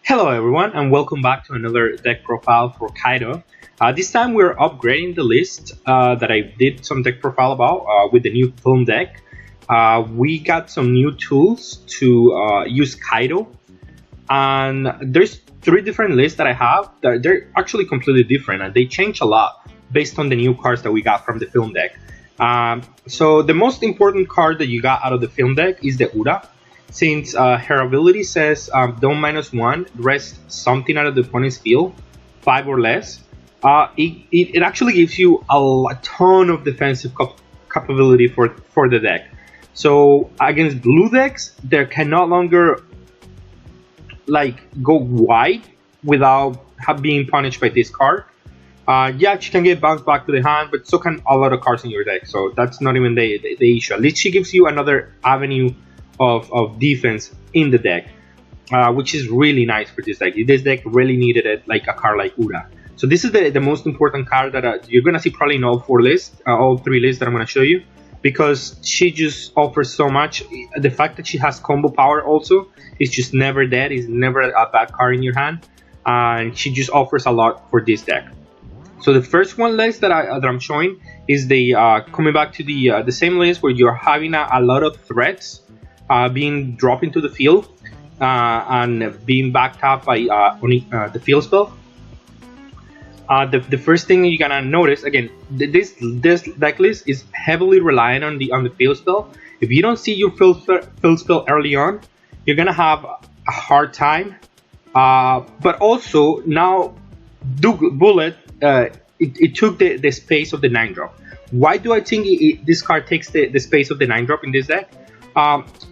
Hello everyone and welcome back to another deck profile for Kaido. This time we're upgrading the list that I did some deck profile about with the new film deck. We got some new tools to use Kaido, and there's three different lists that I have that they're actually completely different and they change a lot based on the new cards that we got from the film deck. So the most important card that you got out of the film deck is the Ura. Since her ability says don't -1, rest something out of the opponent's field, 5 or less, it actually gives you a ton of defensive capability for the deck. So against blue decks, they can no longer like go wide without being punished by this card. Yeah, she can get bounced back to the hand, but so can a lot of cards in your deck. So that's not even the issue. At least she gives you another avenue of defense in the deck, which is really nice for this deck. This deck really needed it, like a card like Ura. So this is the most important card that you're gonna see probably in all four lists, all three lists that I'm gonna show you, because she just offers so much. The fact that she has combo power also is just never dead. Is never a bad card in your hand, and she just offers a lot for this deck. So the first one list that I'm showing is the coming back to the same list where you're having a lot of threats being dropped into the field and being backed up by the field spell. The first thing you're gonna notice, again, this deck list is heavily reliant on the field spell. If you don't see your field spell early on, you're gonna have a hard time. But also now, Bullet it took the space of the 9-drop. Why do I think this card takes the space of the 9-drop in this deck?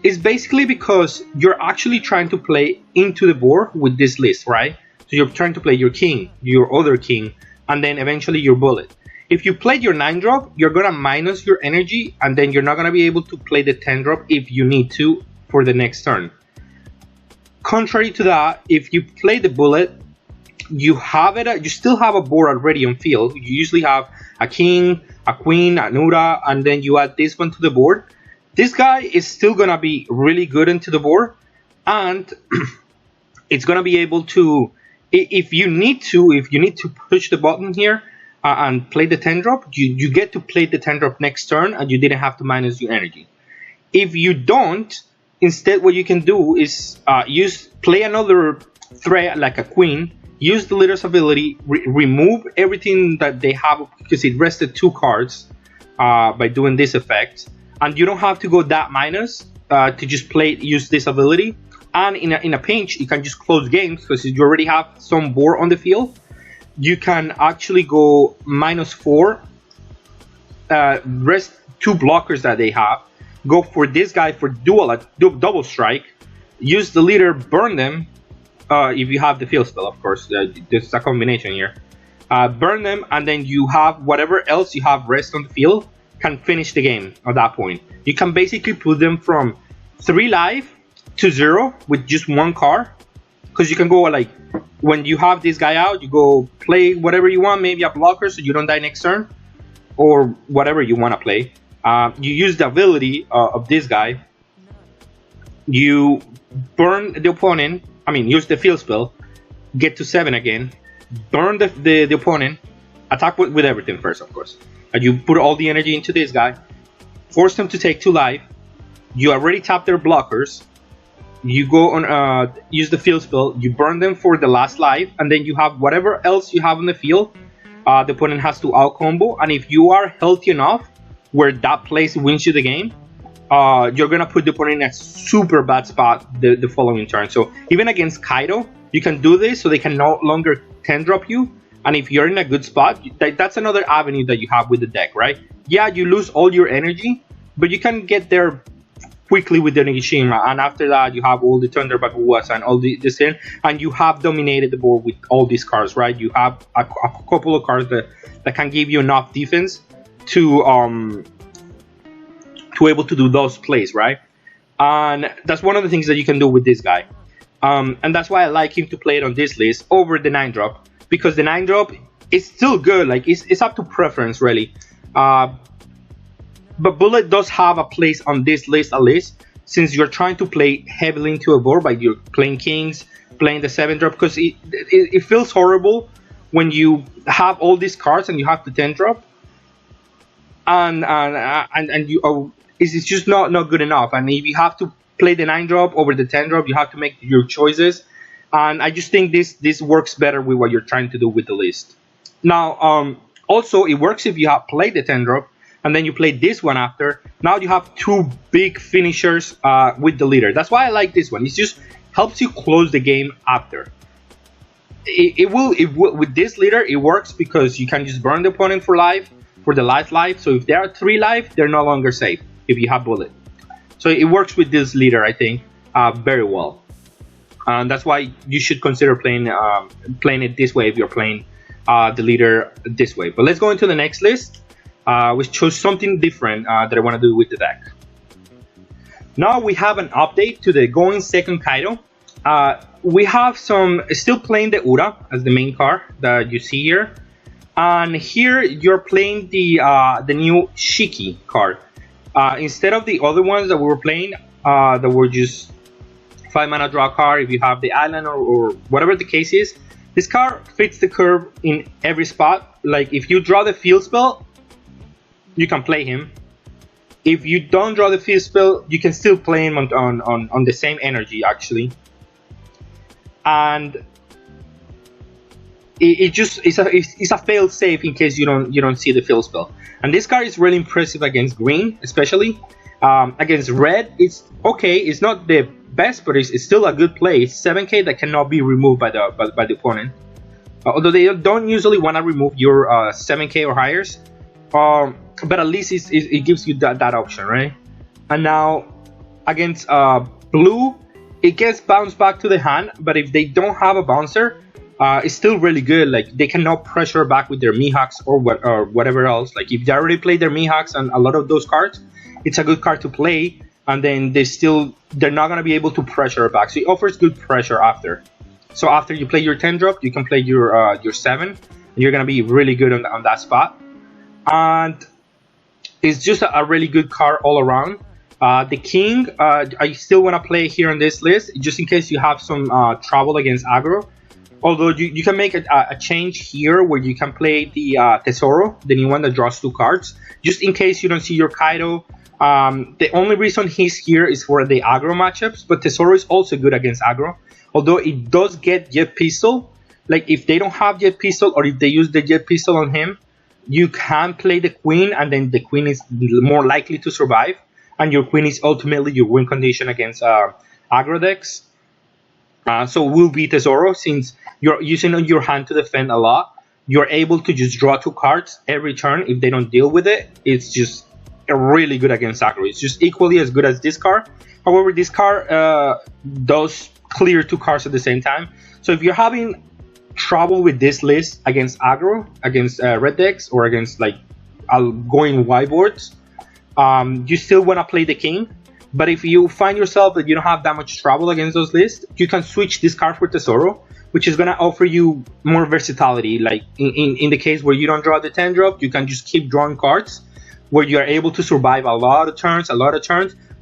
It's basically because you're actually trying to play into the board with this list, right? So you're trying to play your king, your other king, and then eventually your bullet. If you played your 9-drop, you're gonna minus your energy, and then you're not gonna be able to play the 10-drop if you need to for the next turn. Contrary to that, if you play the bullet, you still have a board already on field. You usually have a king, a queen, an Ura, and then you add this one to the board. This guy is still gonna be really good into the board, and it's gonna be able to, if you need to push the button here and play the 10-drop, you get to play the 10-drop next turn, and you didn't have to minus your energy. If you don't, instead what you can do is play another threat like a queen, use the leader's ability, remove everything that they have because it rested 2 cards by doing this effect. And you don't have to go that minus to just use this ability. And in a pinch, you can just close games because you already have some board on the field. You can actually go -4, rest 2 blockers that they have. Go for this guy for double strike. Use the leader, burn them. If you have the field spell, of course. There's a combination here. Burn them, and then you have whatever else you have rest on the field. Can finish the game at that point. You can basically put them from 3 life to 0 with just 1 card, because you can go like, when you have this guy out, you go play whatever you want, maybe a blocker so you don't die next turn, or whatever you want to play. You use the ability of this guy, you burn the opponent, use the field spell, get to 7 again, burn the opponent, attack with everything first, of course. And you put all the energy into this guy, force them to take 2 life. You already tap their blockers. You go on, use the field spell. You burn them for the last life, and then you have whatever else you have on the field. The opponent has to out combo, and if you are healthy enough, where that place wins you the game, you're gonna put the opponent in a super bad spot the following turn. So even against Kaido, you can do this, so they can no longer 10-drop you. And if you're in a good spot, that's another avenue that you have with the deck, right? Yeah, you lose all your energy, but you can get there quickly with the Nigishima. And after that, you have all the Thunderbakuwas and all this thing, and you have dominated the board with all these cards, right? You have a couple of cards that can give you enough defense to able to do those plays, right? And that's one of the things that you can do with this guy. And that's why I like him to play it on this list over the 9-drop. Because the 9-drop is still good, like it's up to preference really. But Bullet does have a place on this list at least, since you're trying to play heavily into a board, like you're playing kings, playing the 7-drop, because it feels horrible when you have all these cards and you have the 10-drop, and you it's just not good enough. And if you have to play the 9-drop over the 10-drop, you have to make your choices. And I just think this works better with what you're trying to do with the list. Now, also it works if you have played the 10-drop and then you play this one after. Now you have two big finishers with the leader. That's why I like this one. It just helps you close the game after. It will with this leader, it works because you can just burn the opponent for life, for the last life. So if they are 3 life, they're no longer safe if you have bullet. So it works with this leader, I think, very well. And that's why you should consider playing it this way if you're playing the leader this way. But let's go into the next list, which shows something different that I want to do with the deck. Now we have an update to the going second Kaido. We have still playing the Ura as the main card that you see here. And here you're playing the new Shiki card. Instead of the other ones that we were playing, that were just 5 mana draw card if you have the island or whatever the case is, this card fits the curve in every spot. Like if you draw the field spell, you can play him. If you don't draw the field spell, you can still play him on the same energy actually. And it's a fail safe in case you don't see the field spell. And this card is really impressive against green, especially. Against red, it's okay. It's not the best, but it's still a good play. It's 7k that cannot be removed by the opponent. Although they don't usually want to remove your 7k or higher, but at least it gives you that option, right? And now against blue, it gets bounced back to the hand. But if they don't have a bouncer, it's still really good. Like they cannot pressure back with their Mihawks or whatever else. Like if they already played their Mihawks and a lot of those cards, it's a good card to play. And then they're not gonna be able to pressure back. So it offers good pressure after. So after you play your 10-drop, you can play your 7, and you're gonna be really good on that spot. And it's just a really good card all around. The king, I still want to play here on this list, just in case you have some trouble against aggro. Although you can make a change here where you can play the Tesoro, the new one that draws 2 cards, just in case you don't see your Kaido. The only reason he's here is for the aggro matchups, but Tesoro is also good against aggro. Although it does get Jet Pistol. Like if they don't have Jet Pistol, or if they use the Jet Pistol on him, you can play the Queen, and then the Queen is more likely to survive. And your Queen is ultimately your win condition against aggro decks. So it will be Tesoro, since you're using your hand to defend a lot. You're able to just draw 2 cards every turn if they don't deal with it. It's just really good against aggro. It's just equally as good as this card. However, this card does clear 2 cards at the same time. So if you're having trouble with this list against aggro, against red decks, or against like going white boards, you still want to play the king. But if you find yourself that you don't have that much trouble against those lists, you can switch this card for Tesoro, which is going to offer you more versatility. Like in the case where you don't draw the 10-drop, you can just keep drawing cards where you are able to survive a lot of turns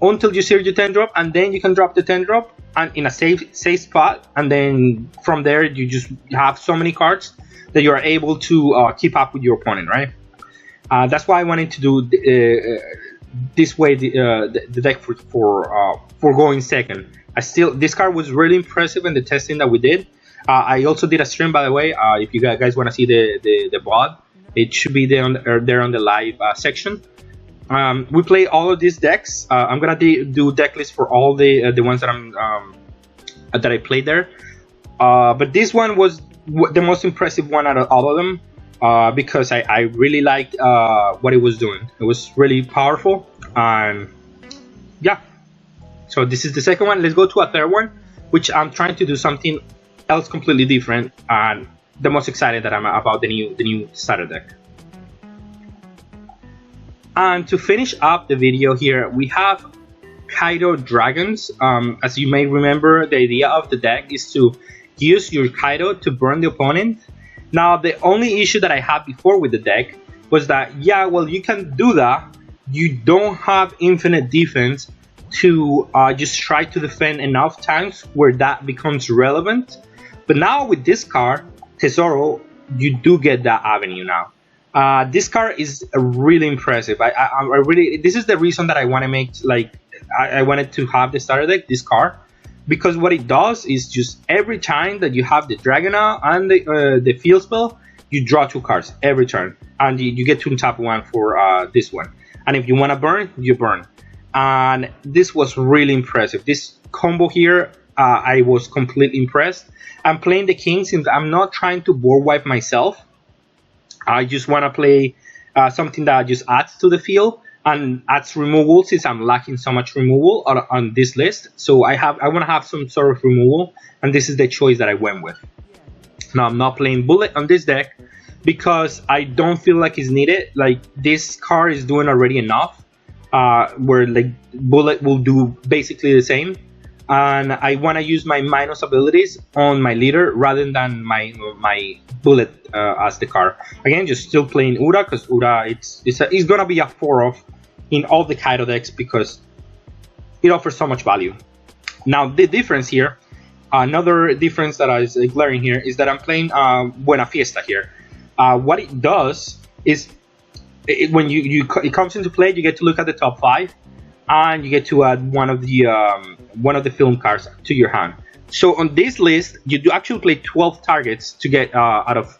until you see your 10-drop, and then you can drop the 10-drop and in a safe spot, and then from there you just have so many cards that you are able to keep up with your opponent, right? That's why I wanted to do this way the deck for going second. This card was really impressive in the testing that we did. I also did a stream, by the way. If you guys want to see the VOD, it should be there on the live section. We play all of these decks. I'm gonna do deck list for all the ones that that I played there. But this one was the most impressive one out of all of them, because I really liked what it was doing. It was really powerful, and yeah. So this is the second one. Let's go to a third one, which I'm trying to do something else completely different, and the most excited that I'm about the new starter deck. And to finish up the video here, we have Kaido Dragons. As you may remember, the idea of the deck is to use your Kaido to burn the opponent. Now, the only issue that I had before with the deck was that, yeah, well, you can do that. You don't have infinite defense to just try to defend enough times where that becomes relevant. But now with this card, Tesoro, you do get that avenue now. This card is really impressive. I really, this is the reason that I want to make, like, I wanted to have the starter deck, this card, because what it does is just every time that you have the Dragonite and the field spell, you draw 2 cards every turn, and you get to untap 1 for this one. And if you want to burn, you burn. And this was really impressive. This combo here, I was completely impressed. I'm playing the king since I'm not trying to board wipe myself. I just want to play something that just adds to the field and adds removal, since I'm lacking so much removal on this list. So I want to have some sort of removal, and this is the choice that I went with. Now I'm not playing Bullet on this deck because I don't feel like it's needed. Like, this card is doing already enough, where like Bullet will do basically the same. And I want to use my minus abilities on my leader rather than my Bullet as the card. Again, just still playing Ura, because Ura it's gonna be a 4-off in all the Kaido decks because it offers so much value. Now the difference here, another difference that is glaring here, is that I'm playing Buena Fiesta here. What it does is when it comes into play, you get to look at the top 5. And you get to add one of the film cards to your hand. So on this list, you do actually play 12 targets to get out of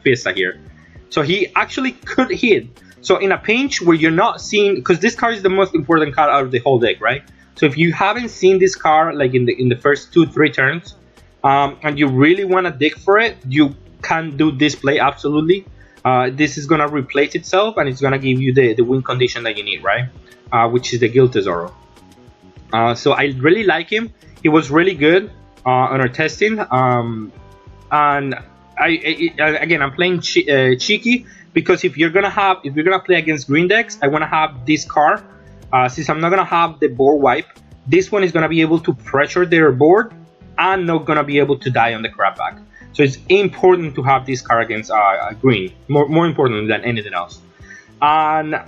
Fiesta here. So he actually could hit. So in a pinch where you're not seeing, because this card is the most important card out of the whole deck, right? So if you haven't seen this card like in the first 2-3 turns, and you really want to dig for it, you can do this play absolutely. This is gonna replace itself, and it's gonna give you the win condition that you need, right? Which is the Guild Tesoro. So I really like him. He was really good on our testing. And again, I'm playing cheeky because if you're gonna play against green decks, I want to have this card. Since I'm not gonna have the board wipe, this one is gonna be able to pressure their board and not gonna be able to die on the crab back. So it's important to have this card against green, more important than anything else. And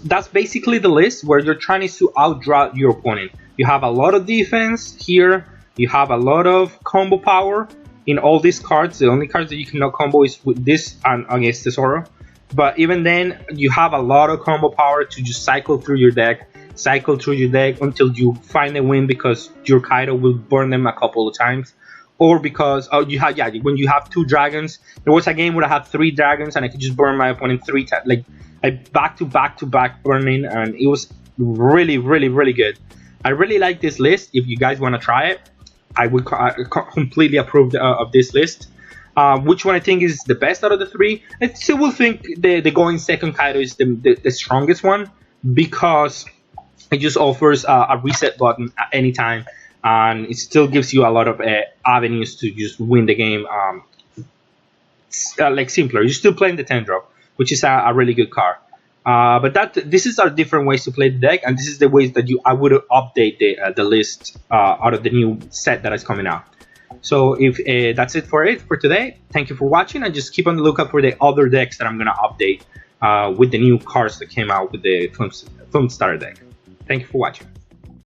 that's basically the list, where you're trying to outdraw your opponent. You have a lot of defense here. You have a lot of combo power in all these cards. The only cards that you cannot combo is with this and against Tesoro. But even then, you have a lot of combo power to just cycle through your deck until you find a win, because your Kaido will burn them a couple of times. Or because when you have 2 dragons. There was a game where I had 3 dragons and I could just burn my opponent 3 times. Like, I back to back burning, and it was really good. I really like this list. If you guys want to try it, I would completely approve of this list. Which one I think is the best out of the 3? I still will think the going second Kaido is the strongest one, because it just offers a reset button at any time, and it still gives you a lot of avenues to just win the game. Like simpler, you're still playing the 10-drop, which is a really good card. But this is our different ways to play the deck, and this is the ways that I would update the list out of the new set that is coming out. So if that's it for today, thank you for watching, and just keep on the lookout for the other decks that I'm gonna update with the new cards that came out with the film starter deck. Thank you for watching.